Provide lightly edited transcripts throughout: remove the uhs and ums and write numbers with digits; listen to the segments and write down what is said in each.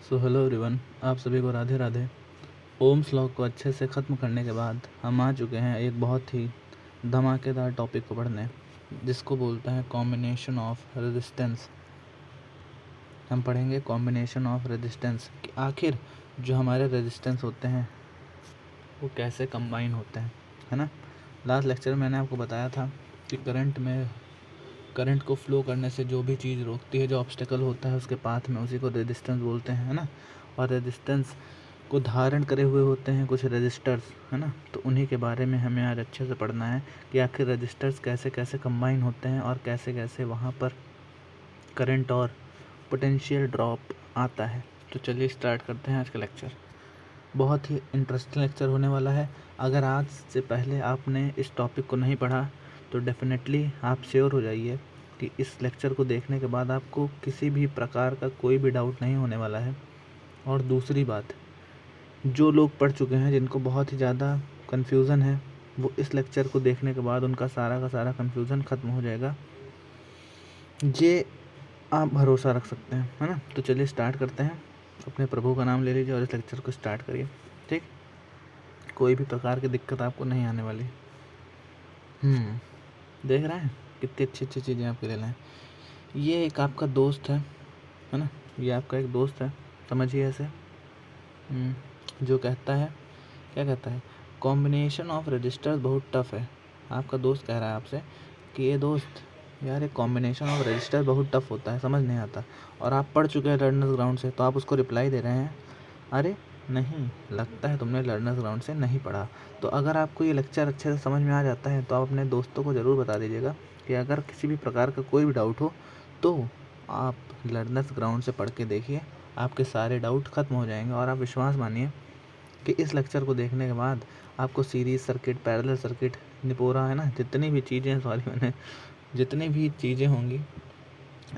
So hello everyone, आप सभी को राधे राधे। ओम्स लॉ को अच्छे से ख़त्म करने के बाद हम आ चुके हैं एक बहुत ही धमाकेदार टॉपिक को पढ़ने, जिसको बोलते हैं कॉम्बिनेशन ऑफ रेजिस्टेंस। हम पढ़ेंगे कॉम्बिनेशन ऑफ रेजिस्टेंस कि आखिर जो हमारे रेजिस्टेंस होते हैं वो कैसे कंबाइन होते हैं, है ना। लास्ट लेक्चर में मैंने आपको बताया था कि करंट को फ्लो करने से जो भी चीज़ रोकती है, जो ऑब्स्टेकल होता है उसके पाथ में, उसी को रेजिस्टेंस बोलते हैं, है ना। और रेजिस्टेंस को धारण करे हुए होते हैं कुछ रजिस्टर्स, है ना। तो उन्हीं के बारे में हमें आज अच्छे से पढ़ना है कि आखिर रजिस्टर्स कैसे कैसे कंबाइन होते हैं और कैसे कैसे वहाँ पर करंट और पोटेंशियल ड्रॉप आता है। तो चलिए स्टार्ट करते हैं आज का लेक्चर। बहुत ही इंटरेस्टिंग लेक्चर होने वाला है। अगर आज से पहले आपने इस टॉपिक को नहीं पढ़ा तो डेफिनेटली आप श्योर हो जाइए कि इस लेक्चर को देखने के बाद आपको किसी भी प्रकार का कोई भी डाउट नहीं होने वाला है। और दूसरी बात, जो लोग पढ़ चुके हैं, जिनको बहुत ही ज़्यादा कन्फ्यूज़न है, वो इस लेक्चर को देखने के बाद उनका सारा का सारा कन्फ्यूज़न ख़त्म हो जाएगा। ये आप भरोसा रख सकते हैं, है ना। तो चलिए स्टार्ट करते हैं। अपने प्रभु का नाम ले लीजिए और इस लेक्चर को स्टार्ट करिए, ठीक। कोई भी प्रकार की दिक्कत आपको नहीं आने वाली। देख रहे हैं कितनी अच्छी अच्छी चीज़ें आपके लिए लाएं। ये एक आपका दोस्त है ना। ये आपका एक दोस्त है, समझिए ऐसे। जो कहता है, क्या कहता है, कॉम्बिनेशन ऑफ रजिस्टर्स बहुत टफ है। आपका दोस्त कह रहा है आपसे कि ये दोस्त यार, एक कॉम्बिनेशन ऑफ रजिस्टर बहुत टफ होता है, समझ नहीं आता। और आप पढ़ चुके हैं लर्नर्स ग्राउंड से, तो आप उसको रिप्लाई दे रहे हैं, अरे नहीं, लगता है तुमने लर्नर्स ग्राउंड से नहीं पढ़ा। तो अगर आपको ये लेक्चर अच्छे से समझ में आ जाता है तो आप अपने दोस्तों को ज़रूर बता दीजिएगा कि अगर किसी भी प्रकार का कोई भी डाउट हो तो आप लर्नर्स ग्राउंड से पढ़ के देखिए, आपके सारे डाउट ख़त्म हो जाएंगे। और आप विश्वास मानिए कि इस लेक्चर को देखने के बाद आपको सीरीज सर्किट, पैरेलल सर्किट, निपोरा, है ना, जितनी भी चीज़ें, जितनी भी चीज़ें होंगी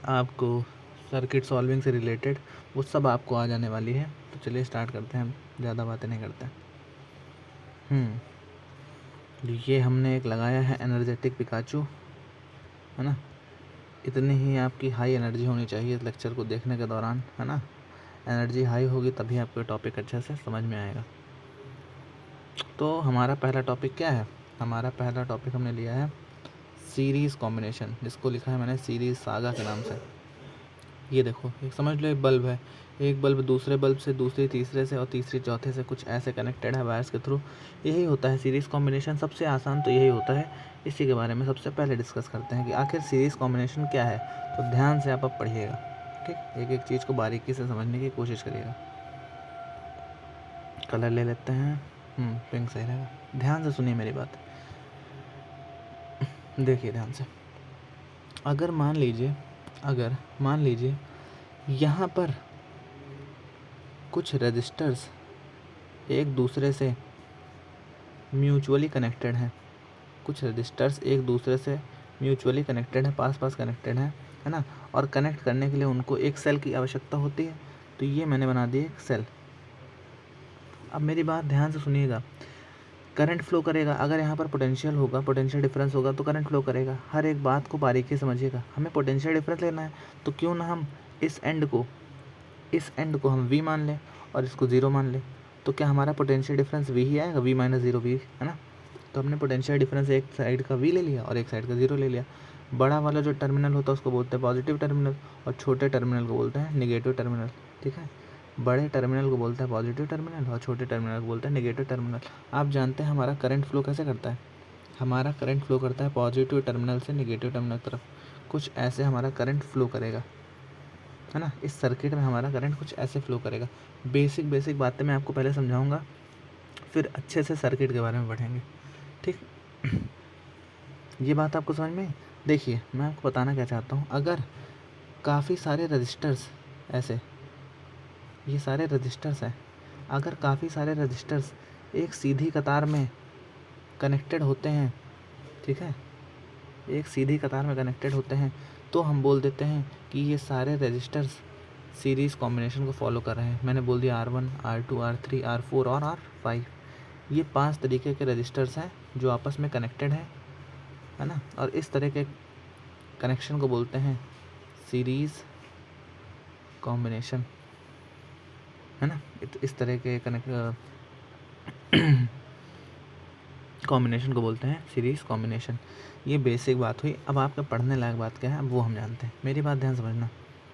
आपको सर्किट सॉल्विंग से रिलेटेड, वो सब आपको आ जाने वाली है। तो चलिए स्टार्ट करते हैं, ज़्यादा बातें नहीं करते हैं। ये हमने एक लगाया है एनर्जेटिक पिकाचू, है ना। इतनी ही आपकी हाई एनर्जी होनी चाहिए इस लेक्चर को देखने के दौरान, है ना। एनर्जी हाई होगी तभी आपको टॉपिक अच्छे से समझ में आएगा। तो हमारा पहला टॉपिक क्या है? हमारा पहला टॉपिक हमने लिया है सीरीज़ कॉम्बिनेशन, जिसको लिखा है मैंने सीरीज़ सागा के नाम से। ये देखो, एक समझ लो एक बल्ब है, एक बल्ब दूसरे बल्ब से, दूसरी तीसरे से और तीसरी चौथे से कुछ ऐसे कनेक्टेड है वायर्स के थ्रू। यही होता है सीरीज़ कॉम्बिनेशन। सबसे आसान तो यही होता है। इसी के बारे में सबसे पहले डिस्कस करते हैं कि आखिर सीरीज़ कॉम्बिनेशन क्या है। तो ध्यान से आप अब पढ़िएगा, ठीक। एक एक चीज़ को बारीकी से समझने की कोशिश करिएगा। कलर ले लेते हैं, पिंक सही रहेगा। ध्यान से सुनिए मेरी बात, देखिए ध्यान से। अगर मान लीजिए यहाँ पर कुछ रजिस्टर्स एक दूसरे से म्यूचुअली कनेक्टेड हैं, कुछ रजिस्टर्स एक दूसरे से म्यूचुअली कनेक्टेड हैं, पास पास कनेक्टेड हैं, है ना। और कनेक्ट करने के लिए उनको एक सेल की आवश्यकता होती है। तो ये मैंने बना दी एक सेल। अब मेरी बात ध्यान से सुनिएगा। करंट फ्लो करेगा, अगर यहाँ पर पोटेंशियल होगा, पोटेंशियल डिफरेंस होगा तो करंट फ्लो करेगा। हर एक बात को बारीकी समझिएगा। हमें पोटेंशियल डिफरेंस लेना है तो क्यों ना हम इस एंड को हम v मान लें और इसको 0 मान लें। तो क्या हमारा पोटेंशियल डिफरेंस v ही आएगा, v माइनस 0 v, है ना। तो हमने पोटेंशियल डिफरेंस एक साइड का v ले लिया और एक साइड का 0 ले लिया। बड़ा वाला जो टर्मिनल होता है उसको बोलते हैं पॉजिटिव टर्मिनल और छोटे टर्मिनल को बोलते हैं निगेटिव टर्मिनल, ठीक है। बड़े टर्मिनल को बोलते हैं पॉजिटिव टर्मिनल और छोटे टर्मिनल को बोलते हैं नेगेटिव टर्मिनल। आप जानते हैं हमारा करंट फ्लो कैसे करता है? हमारा करंट फ्लो करता है पॉजिटिव टर्मिनल से नेगेटिव टर्मिनल तरफ। कुछ ऐसे हमारा करंट फ्लो करेगा, है ना। इस सर्किट में हमारा करंट कुछ ऐसे फ्लो करेगा। बेसिक बातें मैं आपको पहले समझाऊंगा, फिर अच्छे से सर्किट के बारे में पढ़ेंगे, ठीक। ये बात आपको समझ में? देखिए मैं आपको बताना क्या चाहता हूँ। अगर काफ़ी सारे रजिस्टर्स ऐसे, ये सारे रजिस्टर्स हैं, अगर काफ़ी सारे रजिस्टर्स एक सीधी कतार में कनेक्टेड होते हैं, ठीक है, एक सीधी कतार में कनेक्टेड होते हैं, तो हम बोल देते हैं कि ये सारे रजिस्टर्स सीरीज़ कॉम्बिनेशन को फॉलो कर रहे हैं। मैंने बोल दिया R1, R2, R3, R4 और R5। ये 5 तरीके के रजिस्टर्स हैं जो आपस में कनेक्टेड है ना। और इस तरह के कनेक्शन को बोलते हैं सीरीज़ कॉम्बिनेशन। है ना। इस तरह के कनेक्ट कॉम्बिनेशन को बोलते हैं सीरीज़ कॉम्बिनेशन। ये बेसिक बात हुई। अब आपका पढ़ने लायक बात क्या है अब वो हम जानते हैं। मेरी बात ध्यान समझना,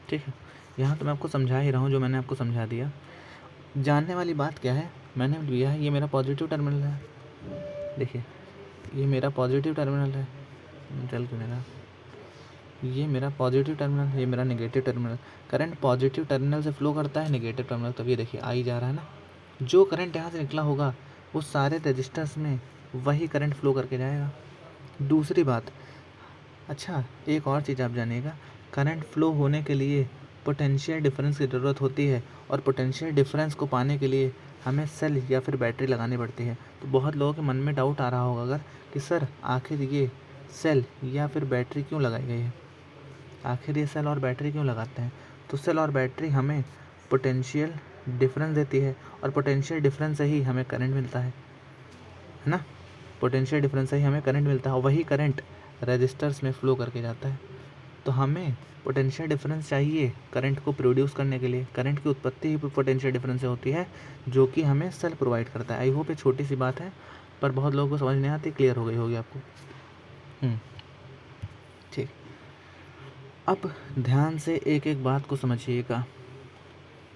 ठीक है। यहाँ तो मैं आपको समझा ही रहा हूँ जो मैंने आपको समझा दिया। जानने वाली बात क्या है, मैंने लिया है ये मेरा पॉजिटिव टर्मिनल है, देखिए ये मेरा पॉजिटिव टर्मिनल है, चल के मेरा ये मेरा पॉजिटिव टर्मिनल, ये मेरा negative terminal. Current positive terminal से फ्लो करता है नेगेटिव टर्मिनल, तब ये देखिए आई जा रहा है ना। जो करंट यहाँ से निकला होगा वो सारे रजिस्टर्स में वही करंट फ्लो करके जाएगा। दूसरी बात, अच्छा एक और चीज़ आप जानिएगा, करंट फ्लो होने के लिए पोटेंशियल डिफरेंस की ज़रूरत होती है, और पोटेंशियल डिफरेंस को पाने के लिए हमें सेल या फिर बैटरी लगानी पड़ती है। तो बहुत लोगों के मन में डाउट आ रहा होगा अगर कि सर आखिर ये सेल या फिर बैटरी क्यों लगाई गई है, आखिर ये सेल और बैटरी क्यों लगाते हैं। तो सेल और बैटरी हमें पोटेंशियल डिफरेंस देती है, और पोटेंशियल डिफरेंस से ही हमें करंट मिलता है ना। पोटेंशियल डिफरेंस से ही हमें करंट मिलता है, और वही करंट रजिस्टर्स में फ़्लो करके जाता है। तो हमें पोटेंशियल डिफरेंस चाहिए करंट को प्रोड्यूस करने के लिए। करंट की उत्पत्ति ही पोटेंशियल डिफरेंस से होती है, जो कि हमें सेल प्रोवाइड करता है। आई होप ये छोटी सी बात है, पर बहुत लोगों को समझ नहीं आती, क्लियर हो गई होगी आपको। ठीक, अब ध्यान से एक एक बात को समझिएगा,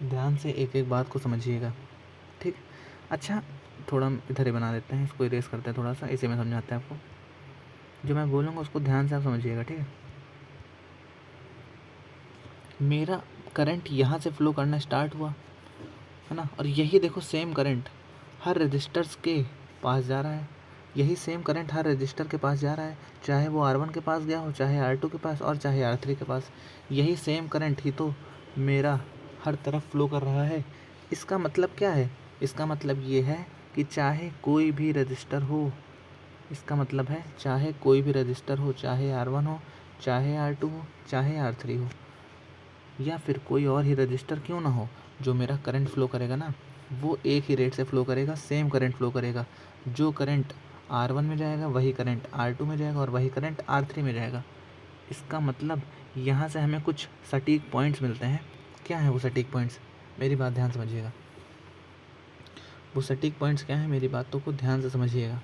ध्यान से एक एक बात को समझिएगा, ठीक। अच्छा थोड़ा इधर ही बना देते हैं, इसको इरेज करते हैं थोड़ा सा, इसे में समझाते हैं आपको। जो मैं बोलूँगा उसको ध्यान से आप समझिएगा, ठीक है। मेरा करंट यहाँ से फ्लो करना स्टार्ट हुआ है ना, और यही देखो सेम करंट हर रजिस्टर्स के पास जा रहा है। यही सेम करंट हर रजिस्टर के पास जा रहा है, चाहे वो R1 के पास गया हो, चाहे R2 के पास, और चाहे R3 के पास। यही सेम करंट ही तो मेरा हर तरफ फ्लो कर रहा है। इसका मतलब क्या है, इसका मतलब ये है कि चाहे कोई भी रजिस्टर हो, इसका मतलब है चाहे कोई भी रजिस्टर हो, चाहे R1 हो, चाहे R2 हो, चाहे R3 हो, या फिर कोई और ही रजिस्टर क्यों ना हो, जो मेरा करंट फ्लो करेगा ना वो एक ही रेट से फ्लो करेगा, सेम करंट फ्लो करेगा। जो करंट R1 में जाएगा वही करंट R2 में जाएगा, और वही करंट R3 में जाएगा। इसका मतलब यहाँ से हमें कुछ सटीक पॉइंट्स मिलते हैं। क्या है वो सटीक पॉइंट्स, मेरी बात ध्यान समझिएगा। वो सटीक पॉइंट्स क्या हैं, मेरी बातों को ध्यान से समझिएगा।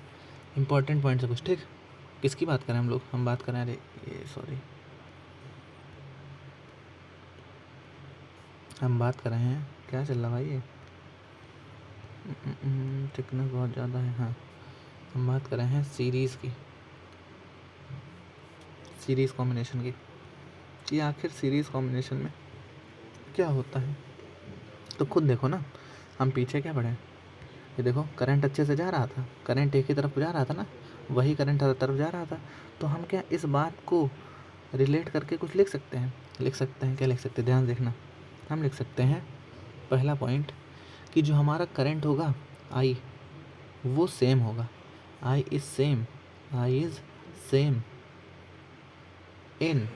इंपॉर्टेंट पॉइंट्स है कुछ, ठीक। किसकी बात करें हम लोग, हम बात करें, अरे ये सॉरी, हम बात कर रहे हैं, क्या चल रहा भाई ये थिकनेस बहुत ज़्यादा है। हाँ, हम बात कर रहे हैं सीरीज़ की, सीरीज़ कॉम्बिनेशन की, कि आखिर सीरीज़ कॉम्बिनेशन में क्या होता है। तो खुद देखो ना, हम पीछे क्या पढ़े, ये देखो करंट अच्छे से जा रहा था, करंट एक ही तरफ जा रहा था ना, वही करंट हर तरफ जा रहा था। तो हम क्या इस बात को रिलेट करके कुछ लिख सकते हैं, लिख सकते हैं, क्या लिख सकते हैं, ध्यान देखना। हम लिख सकते हैं पहला पॉइंट कि जो हमारा करंट होगा आई, वो सेम होगा, I is same, I is same in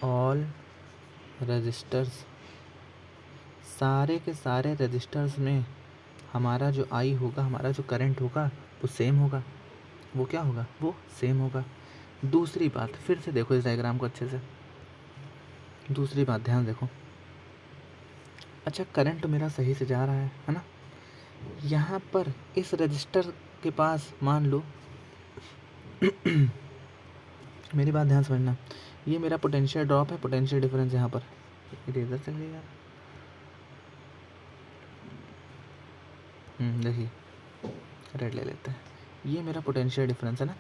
all registers. सारे के सारे रजिस्टर्स में हमारा जो आई होगा, हमारा जो करंट होगा वो सेम होगा। वो क्या होगा, वो सेम होगा। दूसरी बात, फिर से देखो इस डायग्राम को अच्छे से, दूसरी बात ध्यान देखो। अच्छा करंट तो मेरा सही से जा रहा है ना। यहाँ पर इस रजिस्टर के पास मान लो मेरी बात ध्यान समझना, ये मेरा पोटेंशियल ड्रॉप है, पोटेंशियल डिफरेंस यहाँ पर, इधर चल गया। देखिए रेड ले लेते हैं, ये मेरा पोटेंशियल डिफरेंस है ना।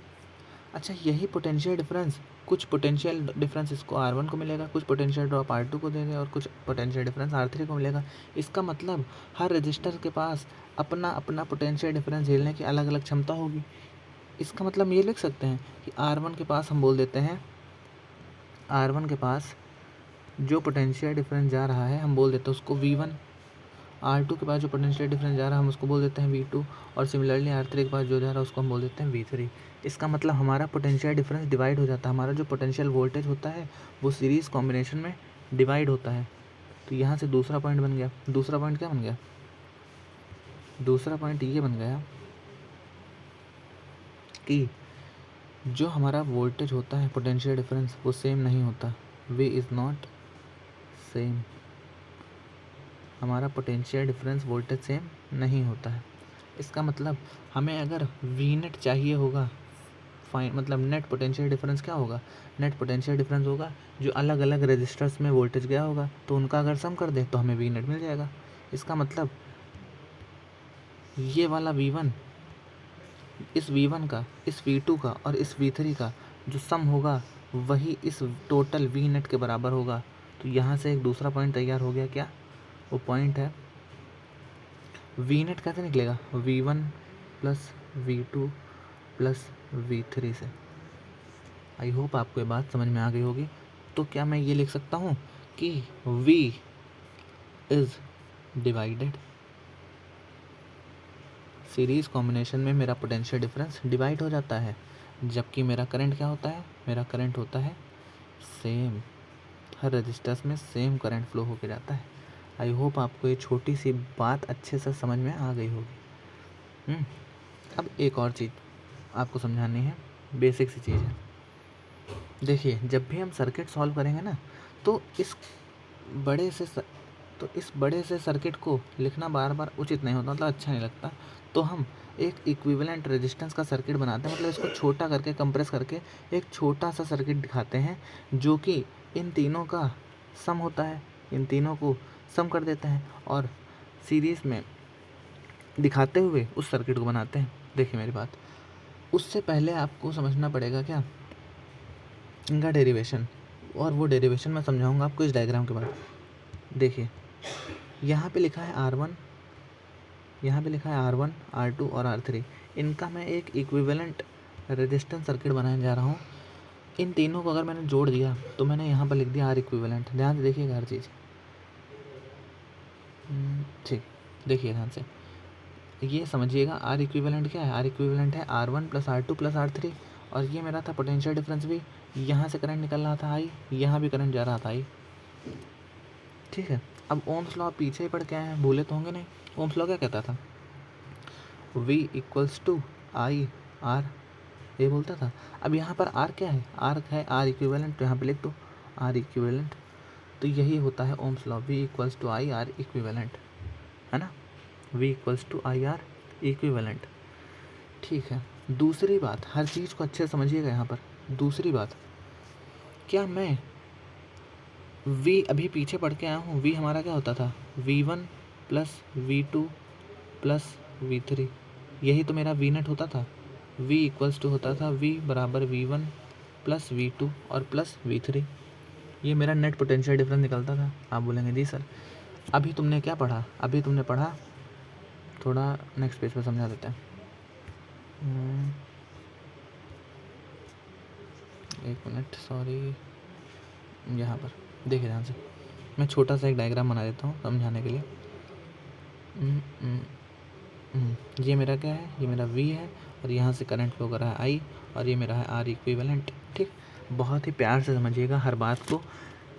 अच्छा यही पोटेंशियल डिफरेंस, कुछ पोटेंशियल डिफरेंस इसको R1 को मिलेगा, कुछ पोटेंशियल ड्रॉप R2 को देंगे, और कुछ पोटेंशियल डिफरेंस R3 को मिलेगा। इसका मतलब हर रजिस्टर के पास अपना अपना पोटेंशियल डिफरेंस झेलने की अलग अलग क्षमता होगी। इसका मतलब हम ये लिख सकते हैं कि R1 के पास हम बोल देते हैं, R1 के पास जो पोटेंशियल डिफरेंस जा रहा है हम बोल देते हैं उसको V1, R2 के पास जो पोटेंशियल डिफरेंस जा रहा है हम उसको बोल देते हैं V2, और सिमिलरली R3 के पास जो जा रहा है उसको हम बोल देते हैं V3। इसका मतलब हमारा पोटेंशियल डिफरेंस डिवाइड हो जाता है, हमारा जो पोटेंशियल वोल्टेज होता है वो सीरीज़ कॉम्बिनेशन में डिवाइड होता है। तो यहाँ से दूसरा पॉइंट बन गया। दूसरा पॉइंट क्या बन गया, दूसरा पॉइंट ये बन गया कि जो हमारा वोल्टेज होता है पोटेंशियल डिफरेंस वो सेम नहीं होता, वे इज़ नॉट सेम। हमारा पोटेंशियल डिफरेंस वोल्टेज सेम नहीं होता है। इसका मतलब हमें अगर वी नेट चाहिए होगा, फाइन मतलब नेट पोटेंशियल डिफरेंस क्या होगा, नेट पोटेंशियल डिफरेंस होगा जो अलग अलग रजिस्टर्स में वोल्टेज गया होगा, तो उनका अगर सम कर दे तो हमें वी नेट मिल जाएगा। इसका मतलब ये वाला V1, इस V1 का, इस V2 का और इस V3 का जो सम होगा वही इस टोटल वी नेट के बराबर होगा। तो यहाँ से एक दूसरा पॉइंट तैयार हो गया। क्या वो पॉइंट है, वी नेट कैसे निकलेगा, V1 plus V2 plus V3 से। आई होप आपको ये बात समझ में आ गई होगी। तो क्या मैं ये लिख सकता हूँ कि V is divided, series combination में मेरा पोटेंशियल डिफरेंस डिवाइड हो जाता है, जबकि मेरा करंट क्या होता है, मेरा करंट होता है सेम, हर रजिस्टर्स में सेम करंट फ्लो होके जाता है। आई होप आपको ये छोटी सी बात अच्छे से समझ में आ गई होगी। अब एक और चीज़ आपको समझानी है, बेसिक सी चीज़ है। देखिए, जब भी हम सर्किट सॉल्व करेंगे ना, तो इस बड़े से सर्किट को लिखना बार बार उचित नहीं होता, मतलब अच्छा नहीं लगता। तो हम एक इक्विवेलेंट रेजिस्टेंस का सर्किट बनाते हैं, मतलब इसको छोटा करके कंप्रेस करके एक छोटा सा सर्किट दिखाते हैं जो कि इन तीनों का सम होता है, इन तीनों को सम कर देते हैं और सीरीज़ में दिखाते हुए उस सर्किट को बनाते हैं। देखिए मेरी बात, उससे पहले आपको समझना पड़ेगा क्या, इनका डेरिवेशन, और वो डेरिवेशन मैं समझाऊंगा आपको इस डायग्राम के बाद। देखिए यहाँ पे लिखा है R1, यहाँ पे लिखा है R1, R2 और R3। इनका मैं एक इक्विवेलेंट रेजिस्टेंस सर्किट बनाने जा रहा हूँ। इन तीनों को अगर मैंने जोड़ दिया तो मैंने यहाँ पर लिख दिया R इक्विवेलेंट। ध्यान से देखिएगा हर चीज़, ठीक, देखिए ध्यान से, ये समझिएगा R इक्विवेलेंट क्या है। R इक्विवेलेंट है R1 plus R2 plus R3, और ये मेरा था पोटेंशियल डिफरेंस भी, यहाँ से करंट निकल रहा था I, यहाँ भी करंट जा रहा था I, ठीक है। अब ओम्स लॉ पीछे ही पढ़ के आए हैं, भूले तो होंगे नहीं। ओम्स लॉ क्या कहता था, V equals to I R, ये बोलता था। अब यहाँ पर R क्या है, R है R इक्विवेलेंट, तो यहाँ पे लिख दो R इक्विवेलेंट। तो यही होता है Ohm's law, V equals to I R equivalent, है ना, V equals to I R equivalent, ठीक है। दूसरी बात, हर चीज़ को अच्छे से समझिएगा यहाँ पर। दूसरी बात, क्या मैं V अभी पीछे पढ़ के आया हूँ, V हमारा क्या होता था, V1 plus V2 plus V3, यही तो मेरा V नेट होता था। V इक्वल्स टू होता था V बराबर V1 प्लस V2 और प्लस V3, ये मेरा नेट पोटेंशियल डिफरेंस निकलता था। आप बोलेंगे जी सर अभी तुमने क्या पढ़ा, अभी तुमने पढ़ा, थोड़ा नेक्स्ट पेज पर समझा देते हैं। एक मिनट, सॉरी, यहाँ पर देखिए ध्यान से, मैं छोटा सा एक डायग्राम बना देता हूँ समझाने के लिए। ये मेरा क्या है, ये मेरा V है और यहाँ से करंट फ्लो कर रहा है I, और ये मेरा है R इक्विवेलेंट, ठीक। बहुत ही प्यार से समझिएगा हर बात को।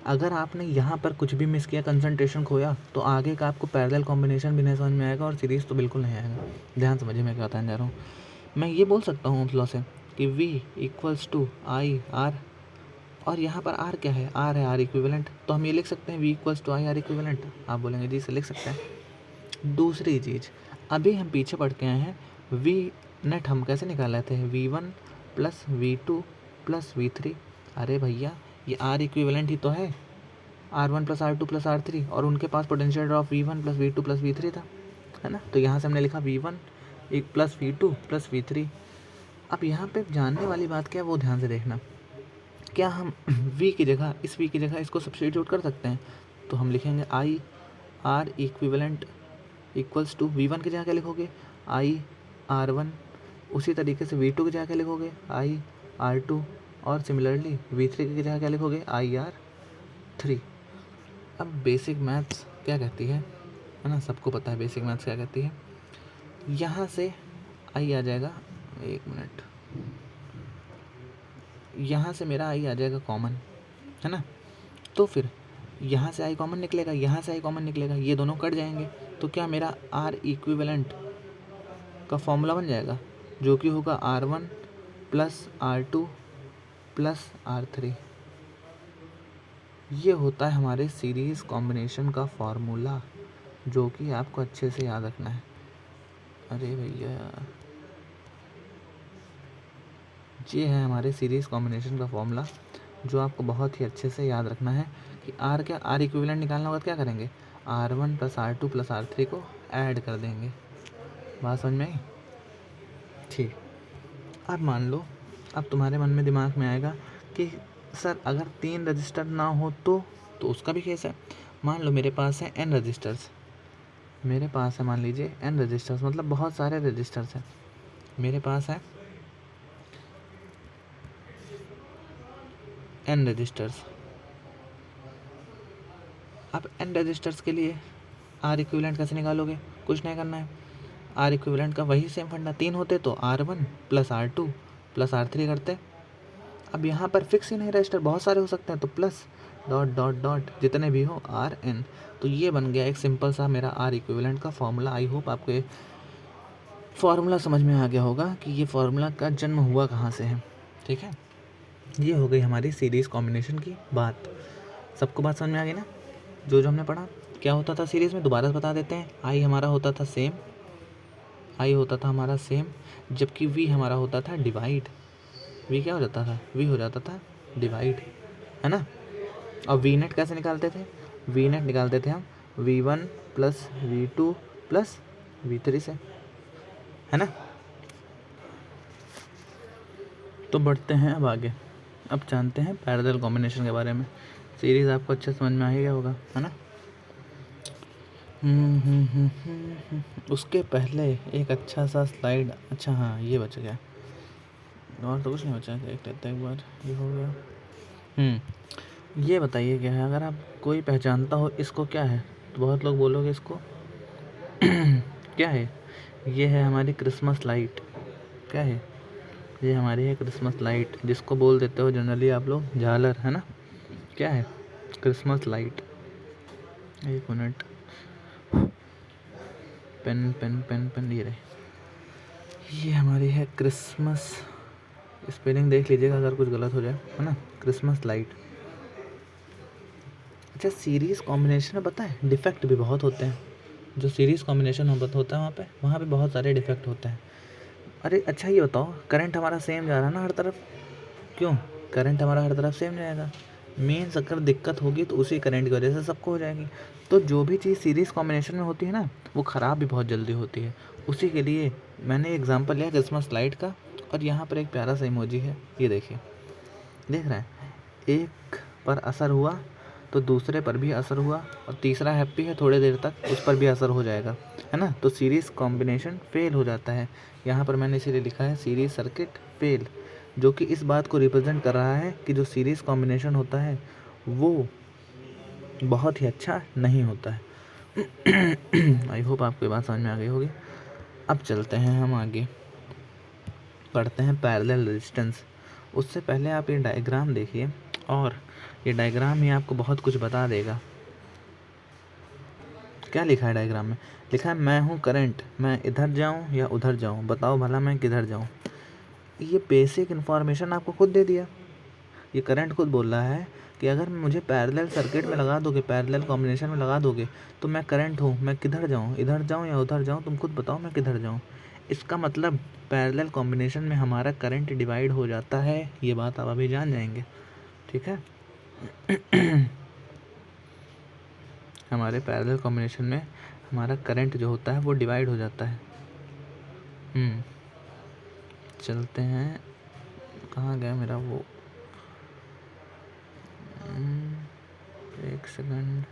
अगर आपने यहाँ पर कुछ भी मिस किया, कंसंट्रेशन खोया, तो आगे का आपको पैरेलल कॉम्बिनेशन भी नहीं समझ में आएगा और सीरीज़ तो बिल्कुल नहीं आएगा। ध्यान समझिए मैं क्या बताने जा रहा हूँ। मैं ये बोल सकता हूँ ओम्स लॉ से कि V equals to I R, और यहाँ पर R क्या है, R है R इक्विवेलेंट, तो हम ये लिख सकते हैं V equals to I R equivalent. आप बोलेंगे जी से लिख सकते हैं। दूसरी चीज़, अभी हम पीछे पढ़ के आए हैं, V नेट हम कैसे निकाल लेते हैं, V1 plus V2 plus V3। अरे भैया ये R इक्विवेलेंट ही तो है, R1 plus R2 plus R3, और उनके पास potential drop V1 plus V2 plus V3 था, है ना। तो यहाँ से हमने लिखा V1 एक प्लस V2 प्लस V3। अब यहाँ पे जानने वाली बात क्या है वो ध्यान से देखना, क्या हम V की जगह, इस V की जगह इसको सब्स्टिट्यूट कर सकते हैं। तो हम लिखेंगे I R equivalent equals to V1 की जगह क्या लिखोगे, आई R1, उसी तरीके से V2 की जगह क्या लिखोगे, आई R2, और सिमिलरली V3 की जगह क्या लिखोगे, आई R3। अब बेसिक मैथ्स क्या कहती है ना, सबको पता है बेसिक मैथ्स क्या कहती है। यहाँ से आई आ जाएगा, एक मिनट, यहाँ से मेरा आई आ जाएगा कॉमन, है ना। तो फिर यहाँ से आई कॉमन निकलेगा, यहाँ से आई कॉमन निकलेगा, ये दोनों कट जाएंगे, तो क्या मेरा R इक्विवेलेंट का फॉर्मूला बन जाएगा, जो कि होगा R1 plus R2 plus R3। ये होता है हमारे सीरीज़ कॉम्बिनेशन का फॉर्मूला। जो कि आपको अच्छे से याद रखना है। अरे भैया, ये है हमारे सीरीज़ कॉम्बिनेशन का फॉर्मूला, जो आपको बहुत ही अच्छे से याद रखना है कि आर क्या, आर इक्विवेलेंट निकालना होगा तो क्या करेंगे, R1 + R2 + R3 को ऐड कर देंगे। बात समझ में आई? ठीक। अब मान लो, अब तुम्हारे मन में दिमाग में आएगा कि सर अगर 3 रजिस्टर ना हो तो उसका भी केस है। मान लो मेरे पास है n रजिस्टर्स, मेरे पास है मान लीजिए n रजिस्टर्स, मतलब बहुत सारे रजिस्टर्स हैं। मेरे पास है n रजिस्टर्स। अब n रजिस्टर्स के लिए आर इक्विवेलेंट कैसे निकालोगे? कुछ नहीं करना है, आर इक्विवेलेंट का वही सेम फंडा, 3 होते तो R1 + R2 + R3 करते। अब यहाँ पर फिक्स ही नहीं रजिस्टर, बहुत सारे हो सकते हैं, तो प्लस डॉट डॉट डॉट जितने भी हो Rn। तो ये बन गया एक सिंपल सा मेरा आर इक्विवेलेंट का फॉर्मूला। आई होप आपको ये फॉर्मूला समझ में आ गया होगा कि ये फॉर्मूला का जन्म हुआ कहाँ से है। ठीक है, ये हो गई हमारी सीरीज़ कॉम्बिनेशन की बात। सबको बात समझ में आ गई ना? जो हमने पढ़ा क्या होता था सीरीज़ में, दोबारा बता देते हैं। आई हमारा होता था सेम, आई होता था हमारा सेम, जबकि वी हमारा होता था डिवाइड। वी क्या हो जाता था? वी हो जाता था डिवाइड, है ना? और वी नेट कैसे निकालते थे? वी नेट निकालते थे हम V1 + V2 + V3 से, है ना? तो बढ़ते हैं अब आगे, अब जानते हैं पैरेलल कॉम्बिनेशन के बारे में। सीरीज़ आपको अच्छे समझ में आ ही गया होगा, है ना? उसके पहले एक अच्छा सा स्लाइड, अच्छा हाँ ये बच गया, और तो कुछ नहीं बचा, देख लेते हैं एक बार। ये हो गया। ये बताइए क्या है, अगर आप कोई पहचानता हो इसको क्या है, तो बहुत लोग बोलोगे इसको क्या है? ये है हमारी क्रिसमस लाइट। क्या है? ये हमारी है क्रिसमस लाइट, जिसको बोल देते हो जनरली आप लोग झालर, है ना? क्या है? Christmas light. एक minute, pen pen pen pen, ये रहे। ये हमारी है क्रिसमस, स्पेलिंग देख लीजिएगा अगर कुछ गलत हो जाए, है ना? Christmas light. अच्छा, सीरीज़ कॉम्बिनेशन में पता है डिफेक्ट भी बहुत होते हैं। जो सीरीज़ कॉम्बिनेशन होता है वहाँ पे बहुत सारे डिफेक्ट होते हैं। अरे अच्छा ये बताओ, करंट हमारा सेम जा रहा है ना हर तरफ, क्यों? करंट हमारा हर तरफ सेम जाएगा। मेन अगर दिक्कत होगी तो उसी करंट की वजह से सबको हो जाएगी। तो जो भी चीज़ सीरीज़ कॉम्बिनेशन में होती है ना, वो ख़राब भी बहुत जल्दी होती है। उसी के लिए मैंने एग्जांपल लिया क्रिसमस लाइट का, और यहाँ पर एक प्यारा सा इमोजी है, ये देखिए, देख रहे हैं? एक पर असर हुआ तो दूसरे पर भी असर हुआ, और तीसरा हैप्पी है, थोड़ी देर तक उस पर भी असर हो जाएगा, है ना? तो सीरीज़ कॉम्बिनेशन फेल हो जाता है। यहाँ पर मैंने इसीलिए लिखा है सीरीज़ सर्किट फेल, जो कि इस बात को रिप्रेजेंट कर रहा है कि जो सीरीज़ कॉम्बिनेशन होता है वो बहुत ही अच्छा नहीं होता है। आई होप आपको ये बात समझ में आ गई होगी। अब चलते हैं हम आगे, पढ़ते हैं पैरेलल रेजिस्टेंस। उससे पहले आप ये डायग्राम देखिए, और ये डायग्राम ही आपको बहुत कुछ बता देगा। क्या लिखा है डायग्राम में? लिखा है मैं हूँ करंट, मैं इधर जाऊँ या उधर जाऊँ, बताओ भला मैं किधर जाऊँ। ये बेसिक इन्फॉर्मेशन आपको खुद दे दिया। ये करंट खुद बोल रहा है कि अगर मुझे पैरेलल सर्किट में लगा दोगे, पैरेलल कॉम्बिनेशन में लगा दोगे, तो मैं करंट हूँ, मैं किधर जाऊँ, इधर जाऊँ या उधर जाऊँ, तुम खुद बताओ मैं किधर जाऊँ। इसका मतलब पैरेलल कॉम्बिनेशन में हमारा करंट डिवाइड हो जाता है, ये बात आप अभी जान जाएंगे। ठीक है? हमारे पैरेलल कॉम्बिनेशन में हमारा करंट जो होता है वो डिवाइड हो जाता है। चलते हैं, कहाँ गया मेरा वो, एक सेकंड,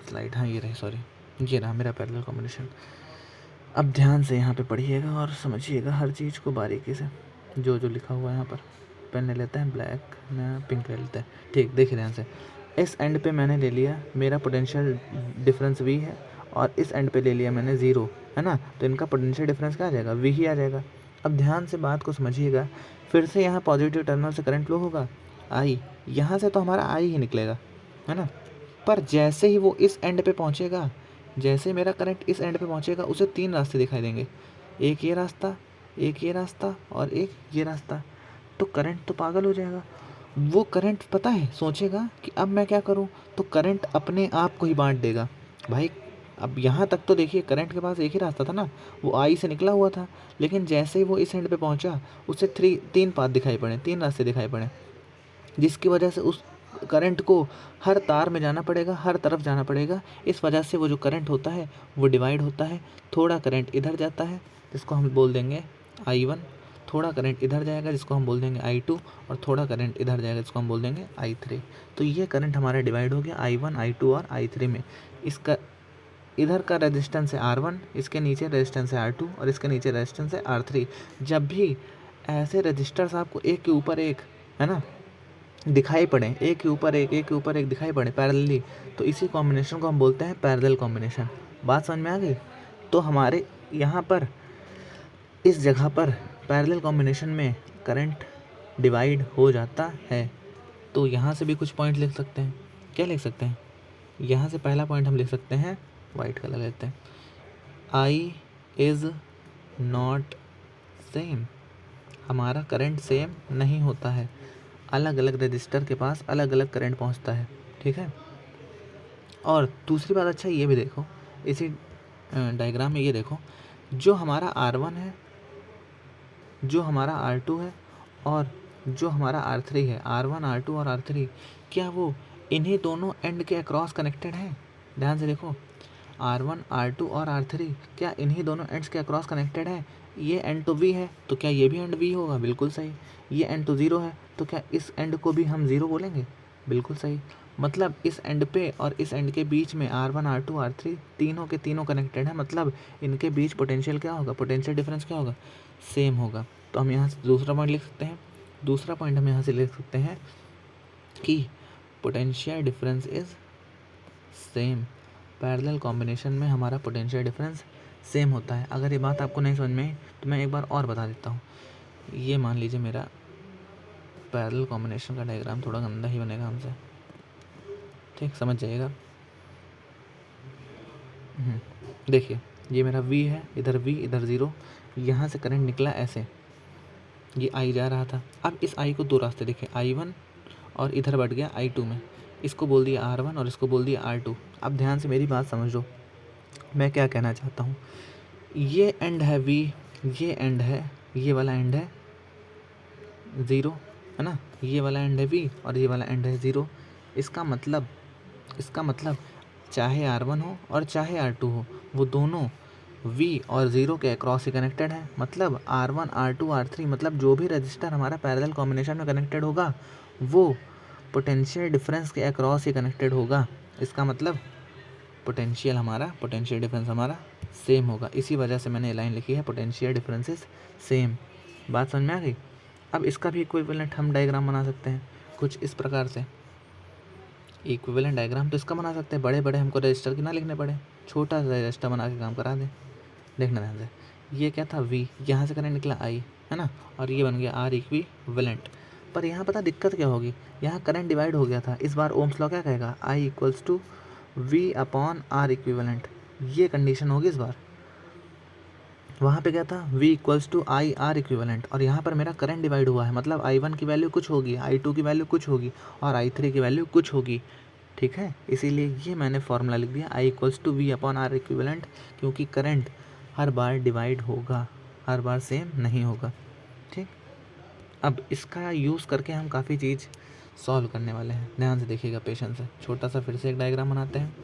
स्लाइड, हाँ ये रही, सॉरी, ये रहा मेरा पैरेलल कॉम्बिनेशन। अब ध्यान से यहाँ पे पढ़िएगा और समझिएगा हर चीज़ को बारीकी से, जो जो लिखा हुआ है यहाँ पर। पेन ले लेते हैं ब्लैक, ना पिंक ले लेते हैं। ठीक, देखिए ध्यान से, इस एंड पे मैंने ले लिया मेरा पोटेंशियल डिफरेंस V है, और इस एंड पे ले लिया मैंने 0, है ना? तो इनका पोटेंशियल डिफरेंस क्या आ जाएगा? V ही आ जाएगा। अब ध्यान से बात को समझिएगा, फिर से यहाँ पॉजिटिव टर्मिनल से करंट फ्लो होगा, I, यहाँ से तो हमारा I ही निकलेगा, है ना? पर जैसे ही वो इस एंड पे पहुँचेगा, जैसे मेरा करंट इस एंड पे पहुँचेगा, उसे 3 रास्ते दिखाई देंगे, एक ये रास्ता, एक ये रास्ता और एक ये रास्ता। तो करंट तो पागल हो जाएगा, वो करंट पता है सोचेगा कि अब मैं क्या करूँ, तो करंट अपने आप को ही बांट देगा भाई। अब यहाँ तक तो देखिए करंट के पास एक ही रास्ता था ना, वो आई से निकला हुआ था, लेकिन जैसे ही वो इस एंड पे पहुँचा उसे तीन पाथ दिखाई पड़े, तीन रास्ते दिखाई पड़े, जिसकी वजह से उस करंट को हर तार में जाना पड़ेगा, हर तरफ जाना पड़ेगा। इस वजह से वो जो करंट होता है वो डिवाइड होता है। थोड़ा करंट इधर जाता है जिसको हम बोल देंगे I1, थोड़ा करंट इधर जाएगा जिसको हम बोल देंगे I2, और थोड़ा करंट इधर जाएगा जिसको हम बोल देंगे I3। तो ये करंट हमारा डिवाइड हो गया I1, I2 और I3 में। इसका इधर का रेजिस्टेंस है R1, इसके नीचे रेजिस्टेंस है R2 और इसके नीचे रेजिस्टेंस है R3। जब भी ऐसे रजिस्टर्स आपको एक के ऊपर एक, है ना, दिखाई पड़े, एक के ऊपर एक, एक के ऊपर एक दिखाई पड़े पैरेलली, तो इसी कॉम्बिनेशन को हम बोलते हैं पैरेलल कॉम्बिनेशन। बात समझ में आ गई? तो हमारे यहाँ पर इस जगह पर पैरेलल कॉम्बिनेशन में करंट डिवाइड हो जाता है। तो यहाँ से भी कुछ पॉइंट लिख सकते हैं। क्या लिख सकते हैं? यहाँ से पहला पॉइंट हम लिख सकते हैं, वाइट कलर लेते हैं, आई इज़ नॉट सेम। हमारा करंट सेम नहीं होता है, अलग अलग रजिस्टर के पास अलग अलग करंट पहुंचता है, ठीक है। और दूसरी बात, अच्छा ये भी देखो, इसी डायग्राम में ये देखो, जो हमारा R1 है, जो हमारा R2 है और जो हमारा R3 है, R1, R2 और R3, क्या वो इन्हीं दोनों एंड के अक्रॉस कनेक्टेड हैं? ध्यान से देखो, R1, R2 और R3 क्या इन्हीं दोनों एंड्स के अक्रॉस कनेक्टेड है? ये एंड तो V है, तो क्या ये भी एंड V होगा? बिल्कुल सही। ये एंड तो 0 है, तो क्या इस एंड को भी हम 0 बोलेंगे? बिल्कुल सही। मतलब इस एंड पे और इस एंड के बीच में R1, R2, R3 तीनों के तीनों कनेक्टेड है, मतलब इनके बीच पोटेंशियल क्या होगा? पोटेंशियल डिफरेंस क्या होगा? सेम होगा। तो हम यहाँ से दूसरा पॉइंट लिख सकते हैं। दूसरा पॉइंट हम यहाँ से लिख सकते हैं कि potential difference is same. Parallel combination में हमारा पोटेंशियल डिफरेंस सेम होता है। अगर ये बात आपको नहीं समझ में आई तो मैं एक बार और बता देता हूँ। ये मान लीजिए मेरा पैरेलल कॉम्बिनेशन का डायग्राम थोड़ा गंदा ही बनेगा हमसे, ठीक, समझ जाइएगा। देखिए ये मेरा V है, इधर V इधर 0, यहाँ से करंट निकला ऐसे, ये I जा रहा था। अब इस I को दो रास्ते देखे, I1 और इधर बढ़ गया I2 में, इसको बोल दिया R1 और इसको बोल दिया R2। अब ध्यान से मेरी बात समझो, मैं क्या कहना चाहता हूँ। ये एंड है V, ये एंड है, ये वाला एंड है 0, है ना, ये वाला एंड है V और ये वाला एंड है 0। इसका मतलब चाहे R1 हो और चाहे R2 हो, वो दोनों V और 0 के अक्रॉस ही कनेक्टेड है। मतलब R1, R2, R3, मतलब जो भी रजिस्टर हमारा पैरेलल कॉम्बिनेशन में कनेक्टेड होगा वो पोटेंशियल डिफरेंस के अक्रॉस ही कनेक्टेड होगा। इसका मतलब पोटेंशियल डिफरेंस हमारा सेम होगा। इसी वजह से मैंने लाइन लिखी है, पोटेंशियल डिफरेंसेस सेम। बात समझ में आ गई? अब इसका भी इक्विवेलेंट हम डायग्राम बना सकते हैं कुछ इस प्रकार से। इक्विवेलेंट डायग्राम तो इसका बना सकते हैं, बड़े बड़े हमको रजिस्टर की ना लिखने पड़े, छोटा सा रजिस्टर बना के काम करा दें। देखना ध्यान से, ये क्या था V, यहाँ से करंट निकला I, है ना, और ये बन गया R इक्विवेलेंट। पर यहाँ पता दिक्कत क्या होगी, यहाँ करंट डिवाइड हो गया था। इस बार ओम्स लॉ क्या कहेगा? I equals to V upon R equivalent, ये कंडीशन होगी इस बार। वहाँ पे क्या था? V equals to I R equivalent, और यहाँ पर मेरा करंट डिवाइड हुआ है, मतलब I1 की वैल्यू कुछ होगी, I2 की वैल्यू कुछ होगी और I3 की वैल्यू कुछ होगी, ठीक है। इसीलिए ये मैंने फॉर्मूला लिख दिया, I equals to V upon R equivalent, क्योंकि करंट हर बार डिवाइड होगा, हर बार सेम नहीं होगा, ठीक। अब इसका यूज़ करके हम काफ़ी चीज़ सॉल्व करने वाले हैं, ध्यान से देखिएगा, पेशेंस से। छोटा सा फिर से एक डायग्राम बनाते हैं।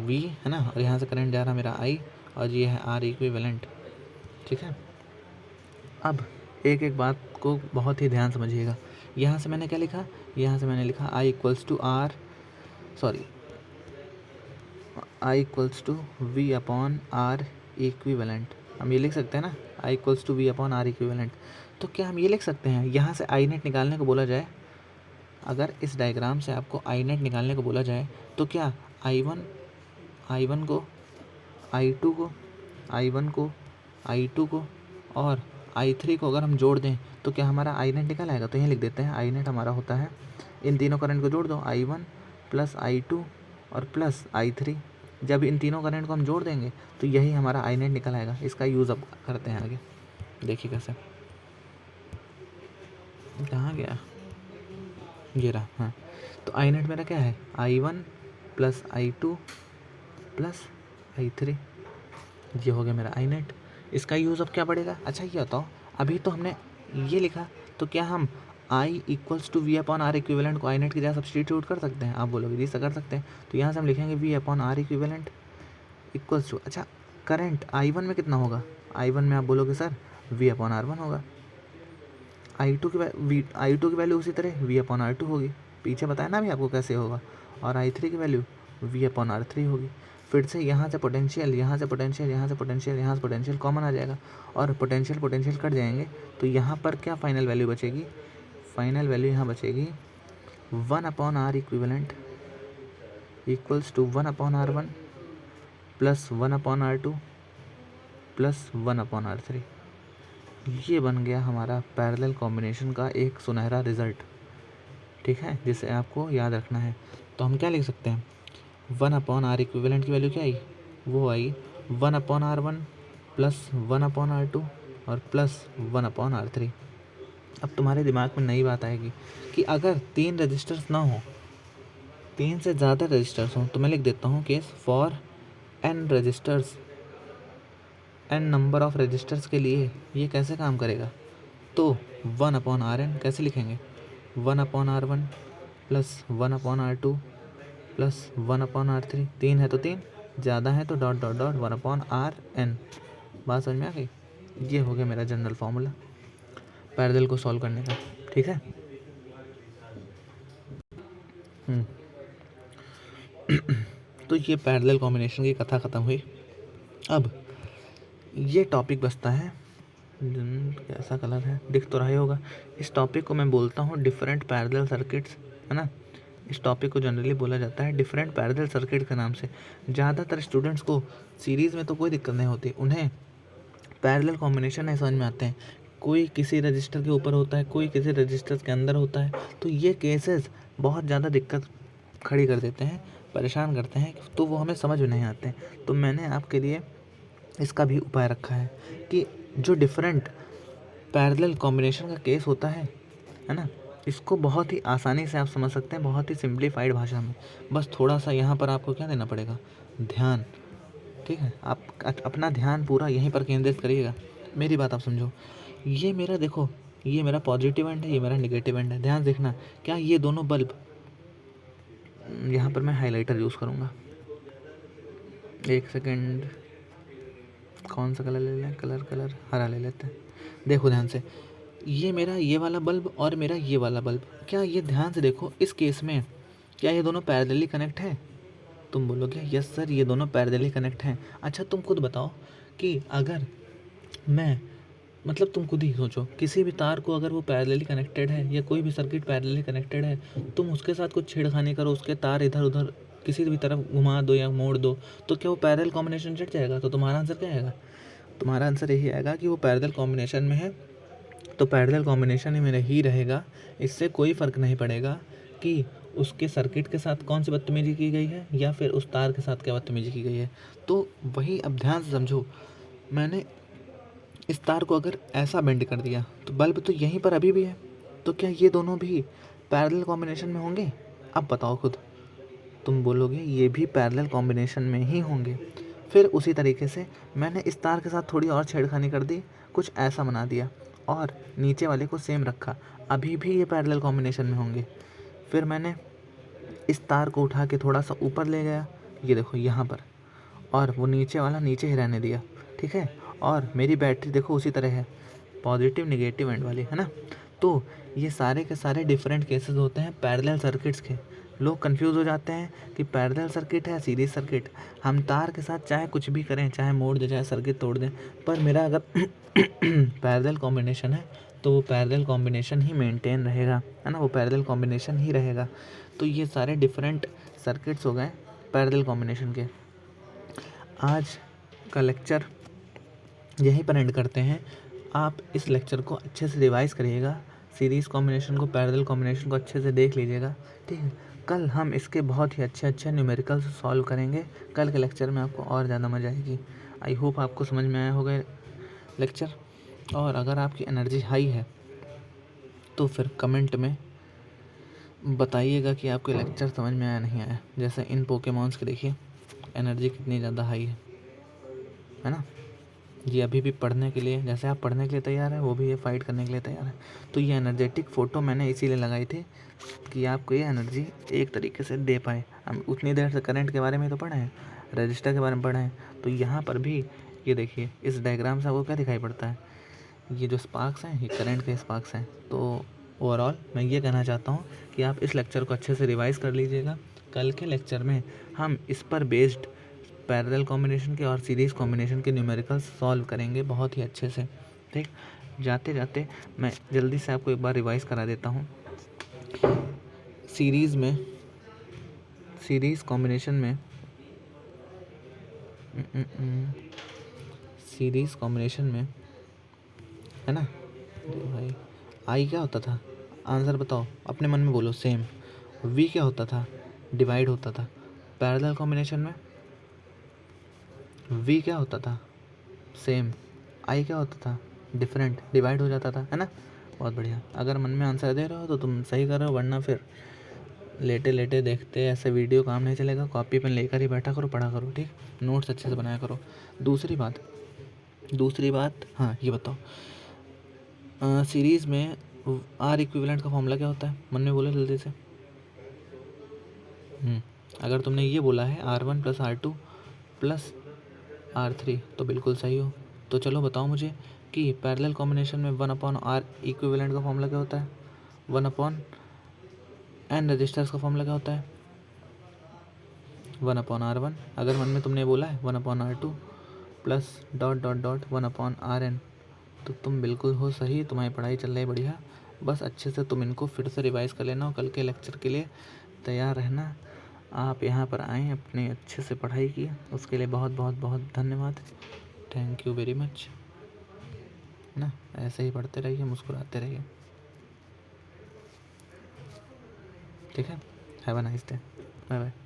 V है ना, और यहाँ से करंट जा रहा मेरा I, और ये है R इक्विवेलेंट, ठीक है। अब एक एक बात को बहुत ही ध्यान समझिएगा। यहाँ से मैंने क्या लिखा? यहाँ से मैंने लिखा I equals to V upon R equivalent. हम ये लिख सकते हैं ना, I equals to V upon R equivalent. तो क्या हम ये लिख सकते हैं, यहाँ से आई नेट निकालने को बोला जाए, अगर इस डायग्राम से आपको आई नेट निकालने को बोला जाए, तो क्या I1 को, I2 को, I1 को, I2 को और I3 को अगर हम जोड़ दें तो क्या हमारा आई नेट निकल आएगा? तो यहीं लिख देते हैं, आई नेट हमारा होता है, इन तीनों करंट को जोड़ दो, I1 प्लस I2 और प्लस I3। जब इन तीनों करंट को हम जोड़ देंगे तो यही हमारा आई नेट निकल आएगा। इसका यूज़ अब करते हैं आगे। देखिए कैसे, कहाँ गया, ये रहा। हाँ, तो आई नेट मेरा क्या है, I1 plus I2 plus I3, ये हो गया मेरा आई नेट। इसका यूज़ अब क्या पड़ेगा, अच्छा ये बताओ, अभी तो हमने ये लिखा, तो क्या हम I equals to V upon R equivalent को आई नेट की जगह सब्सटीट्यूट कर सकते हैं? आप बोलोगे जी सर कर सकते हैं। तो यहाँ से हम लिखेंगे V upon R equivalent equals to, अच्छा करंट I1 में कितना होगा, I1 में आप बोलोगे सर वी अपॉन R1 होगा। I2 की वैल्यू उसी तरह वी अपॉन R2 होगी, पीछे बताया ना अभी आपको कैसे होगा। और I3 की वैल्यू वी अपॉन R3 होगी। फिर से यहाँ से पोटेंशियल, यहाँ से पोटेंशियल, यहाँ से पोटेंशियल, यहाँ से पोटेंशियल कॉमन आ जाएगा, और पोटेंशियल पोटेंशियल कट जाएंगे, तो यहाँ पर क्या फाइनल वैल्यू बचेगी, फाइनल वैल्यू यहाँ बचेगी 1 upon R equivalent equals to 1 upon R1 plus 1 upon R2 plus 1 upon R3। ये बन गया हमारा पैरेलल कॉम्बिनेशन का एक सुनहरा रिजल्ट, ठीक है, जिसे आपको याद रखना है। तो हम क्या लिख सकते हैं, 1 अपॉन आर इक्विवेलेंट की वैल्यू क्या आई, वो आई 1 upon R1 plus 1 upon R2 और प्लस 1 अपॉन R3। अब तुम्हारे दिमाग में नई बात आएगी कि अगर 3 रजिस्टर्स ना हो, 3 से ज़्यादा रजिस्टर्स हों, तो मैं लिख देता हूँ case for n resistors, n number of resistors के लिए ये कैसे काम करेगा। तो 1 अपॉन RN कैसे लिखेंगे, 1 upon R1 plus 1 upon R2 plus 1 upon R3, 3 है तो 3, ज़्यादा है तो dot dot dot 1 upon RN। बात समझ में आ गई, ये हो गया मेरा जनरल फार्मूला पैरेलल को सॉल्व करने का, ठीक है। तो ये पैरेलल कॉम्बिनेशन की कथा ख़त्म हुई। अब ये टॉपिक बचता है, कैसा कलर है दिख तो रहा ही होगा, इस टॉपिक को मैं बोलता हूँ डिफरेंट पैरेलल सर्किट्स, है ना। इस टॉपिक को जनरली बोला जाता है डिफरेंट पैरेलल सर्किट के नाम से। ज़्यादातर स्टूडेंट्स को सीरीज़ में तो कोई दिक्कत नहीं होती, उन्हें पैरेलल कॉम्बिनेशन नहीं समझ में आते हैं, कोई किसी रजिस्टर के ऊपर होता है, कोई किसी रजिस्टर के अंदर होता है, तो ये केसेस बहुत ज़्यादा दिक्कत खड़ी कर देते हैं, परेशान करते हैं, तो वो हमें समझ में नहीं आते हैं। तो मैंने आपके लिए इसका भी उपाय रखा है कि जो डिफरेंट पैरेलल कॉम्बिनेशन का केस होता है ना, इसको बहुत ही आसानी से आप समझ सकते हैं, बहुत ही सिंप्लीफाइड भाषा में। बस थोड़ा सा यहाँ पर आपको क्या देना पड़ेगा, ध्यान, ठीक है। आप अपना ध्यान पूरा यहीं पर केंद्रित करिएगा, मेरी बात आप समझो। ये मेरा देखो, ये मेरा पॉजिटिव एंड है, ये मेरा निगेटिव एंड है, ध्यान देखना। क्या ये दोनों बल्ब, यहाँ पर मैं हाइलाइटर यूज़ करूँगा, एक सेकेंड, कौन सा कलर ले लें, कलर हरा ले लेते हैं। देखो ध्यान से, ये मेरा ये वाला बल्ब और मेरा ये वाला बल्ब, क्या ये ध्यान से देखो, इस केस में क्या ये दोनों पैरेलली कनेक्ट हैं? तुम बोलोगे यस सर ये दोनों पैरेलली कनेक्ट हैं। अच्छा तुम खुद बताओ कि अगर मैं, मतलब तुम खुद ही सोचो, किसी भी तार को अगर वो पैरेलली कनेक्टेड है या कोई भी सर्किट पैरेलली कनेक्टेड है, तुम उसके साथ कुछ छेड़खानी करो, उसके तार इधर उधर किसी भी तरफ घुमा दो या मोड़ दो, तो क्या वो पैरेलल कॉम्बिनेशन चढ़ जाएगा? तो तुम्हारा आंसर क्या आएगा? तुम्हारा आंसर यही आएगा कि वो पैरेलल कॉम्बिनेशन में है, तो पैरेलल कॉम्बिनेशन ही में ही रहेगा। इससे कोई फ़र्क नहीं पड़ेगा कि उसके सर्किट के साथ कौन सी बदतमीजी की गई है या फिर उस तार के साथ क्या बदतमीजी की गई है। तो वही अब ध्यान से समझो, मैंने इस तार को अगर ऐसा बेंड कर दिया तो बल्ब तो यहीं पर अभी भी है, तो क्या ये दोनों भी पैरेलल कॉम्बिनेशन में होंगे? अब बताओ खुद, तुम बोलोगे ये भी पैरेलल कॉम्बिनेशन में ही होंगे। फिर उसी तरीके से मैंने इस तार के साथ थोड़ी और छेड़खानी कर दी, कुछ ऐसा बना दिया और नीचे वाले को सेम रखा, अभी भी ये पैरेलल कॉम्बिनेशन में होंगे। फिर मैंने इस तार को उठा के थोड़ा सा ऊपर ले गया, ये देखो यहाँ पर, और वो नीचे वाला नीचे ही रहने दिया, ठीक है। और मेरी बैटरी देखो उसी तरह है, पॉजिटिव निगेटिव एंड वाली, है ना। तो ये सारे के सारे डिफरेंट केसेस होते हैं पैरेलल सर्किट्स के। लोग कंफ्यूज हो जाते हैं कि पैरेलल सर्किट है सीरीज सर्किट, हम तार के साथ चाहे कुछ भी करें, चाहे मोड़ दें, चाहे सर्किट तोड़ दें, पर मेरा अगर पैरेलल कॉम्बिनेशन है तो वो पैरेलल कॉम्बिनेशन ही मेंटेन रहेगा, है ना, वो पैरेलल कॉम्बिनेशन ही रहेगा। तो ये सारे डिफरेंट सर्किट्स हो गए पैरेलल कॉम्बिनेशन के। आज का लेक्चर यहीं पर एंड करते हैं। आप इस लेक्चर को अच्छे से रिवाइज़ करिएगा, सीरीज़ कॉम्बिनेशन को, पैरेलल कॉम्बिनेशन को अच्छे से देख लीजिएगा, ठीक है। कल हम इसके बहुत ही अच्छे अच्छे न्यूमेरिकल्स सॉल्व करेंगे। कल के लेक्चर में आपको और ज़्यादा मज़ा आएगी। आई होप आपको समझ में आया होगा लेक्चर। और अगर आपकी एनर्जी हाई है तो फिर कमेंट में बताइएगा कि आपको लेक्चर समझ में आया नहीं आया। जैसे इन पोकेमॉन्स की देखिए एनर्जी कितनी ज़्यादा हाई है ना। ये अभी भी पढ़ने के लिए, जैसे आप पढ़ने के लिए तैयार है वो भी ये फाइट करने के लिए तैयार है। तो ये एनर्जेटिक फ़ोटो मैंने इसीलिए लगाई थी कि आपको ये एनर्जी एक तरीके से दे पाए। हम उतनी देर से करंट के बारे में तो पढ़े हैं, रजिस्टर के बारे में पढ़े हैं, तो यहाँ पर भी ये देखिए इस डायग्राम से आपको क्या दिखाई पड़ता है, ये जो स्पार्क्स हैं ये करंट के स्पार्क्स हैं। तो ओवरऑल मैं ये कहना चाहता हूँ कि आप इस लेक्चर को अच्छे से रिवाइज़ कर लीजिएगा। कल के लेक्चर में हम इस पर बेस्ड पैरेलल कॉम्बिनेशन के और सीरीज़ कॉम्बिनेशन के न्यूमेरिकल्स सॉल्व करेंगे बहुत ही अच्छे से। ठीक, जाते जाते मैं जल्दी से आपको एक बार रिवाइज़ करा देता हूँ। सीरीज़ में, सीरीज़ कॉम्बिनेशन में सीरीज़ कॉम्बिनेशन में है ना भाई, आई क्या होता था, आंसर बताओ, अपने मन में बोलो। सेम। वी क्या होता था, डिवाइड होता था। पैरेलल कॉम्बिनेशन में वी क्या होता था, सेम। आई क्या होता था, डिफरेंट, डिवाइड हो जाता था, है ना। बहुत बढ़िया, अगर मन में आंसर दे रहे हो तो तुम सही कर रहे हो, वरना फिर लेटे लेटे देखते ऐसे वीडियो काम नहीं चलेगा। कॉपी पेन लेकर ही बैठा करो, पढ़ा करो, ठीक। नोट्स अच्छे से बनाया करो। दूसरी बात हाँ ये बताओ, सीरीज़ में आर इक्विवेलेंट का फॉर्मूला क्या होता है, मन में बोलो जल्दी से। अगर तुमने ये बोला है R1 + R2 + R3 तो बिल्कुल सही हो। तो चलो बताओ मुझे कि पैरेलल कॉम्बिनेशन में 1/R इक्विवेलेंट का फॉर्मूला क्या होता है, 1/n रजिस्टर्स का फॉर्मूला क्या होता है, 1/R1। अगर मन में तुमने बोला है 1/R2 plus dot dot dot 1/Rn, तो तुम बिल्कुल हो सही, तुम्हारी पढ़ाई चल रही है बढ़िया। बस अच्छे से तुम इनको फिर से रिवाइज़ कर लेना और कल के लेक्चर के लिए तैयार रहना। आप यहाँ पर आएँ, अपने अच्छे से पढ़ाई की, उसके लिए बहुत बहुत बहुत धन्यवाद। थैंक यू वेरी मच ना। ऐसे ही पढ़ते रहिए, मुस्कुराते रहिए, ठीक है। Have a nice day, bye bye.